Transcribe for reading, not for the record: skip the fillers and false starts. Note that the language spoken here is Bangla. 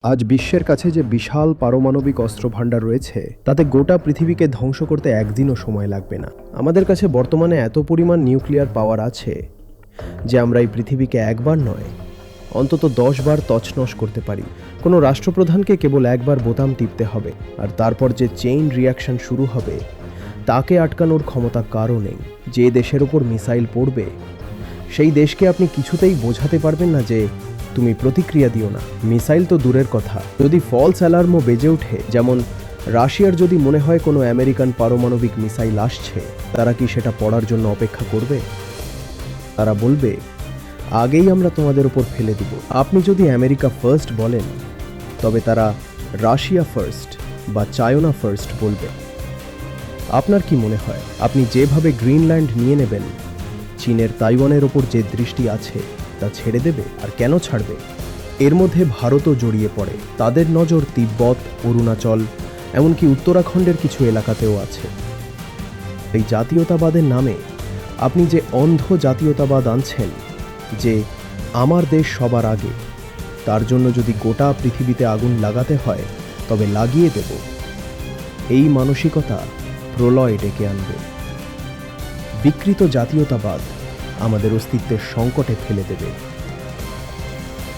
আজ বিশ্বের কাছে যে বিশাল পারমাণবিক অস্ত্রভাণ্ডার রয়েছে তাতে গোটা পৃথিবীকে ধ্বংস করতে একদিনও সময় লাগবে না। আমাদের কাছে বর্তমানে এত পরিমাণ নিউক্লিয়ার পাওয়ার আছে যে আমরা এই পৃথিবীকে একবার নয় অন্তত 10 বার তছনছ করতে পারি। কোনো রাষ্ট্রপ্রধানকে কেবল একবার বোতাম টিপতে হবে আর তারপর যে চেইন রিয়াকশন শুরু হবে তাকে আটকানোর ক্ষমতা কারও নেই। যে দেশের ওপর মিসাইল পড়বে সেই দেশকে আপনি কিছুতেই বোঝাতে পারবেন না যে তুমি প্রতিক্রিয়া দিও না। মিসাইল তো দূরের কথা, যদি ফলস অ্যালার্মও বেজে ওঠে, যেমন রাশিয়ার যদি মনে হয় কোনো আমেরিকান পারমাণবিক মিসাইল আসছে, তারা কি সেটা পড়ার জন্য অপেক্ষা করবে? তারা বলবে আগেই আমরা তোমাদের উপর ফেলে দিব। আপনি যদি আমেরিকা ফার্স্ট বলেন তবে তারা রাশিয়া ফার্স্ট বা চায়না ফার্স্ট বলবে। আপনার কি মনে হয় আপনি যেভাবে গ্রিনল্যান্ড নিয়ে নেবেন, চীনের তাইওয়ানের ওপর যে দৃষ্টি আছে তা ছেড়ে দেবে? আর কেন ছাড়বে? এর মধ্যে ভারতও জড়িয়ে পড়ে। তাদের নজর তিব্বত, অরুণাচল, এমনকি উত্তরাখণ্ডের কিছু এলাকাতেও আছে। এই জাতীয়তাবাদের নামে আপনি যে অন্ধ জাতীয়তাবাদ আনছেন যে আমার দেশ সবার আগে, তার জন্য যদি গোটা পৃথিবীতে আগুন লাগাতে হয় তবে লাগিয়ে দেব। এই মানসিকতা প্রলয় ডেকে আনবে। বিকৃত জাতীয়তাবাদ আমাদের অস্তিত্বের সংকটে ফেলে দেবে।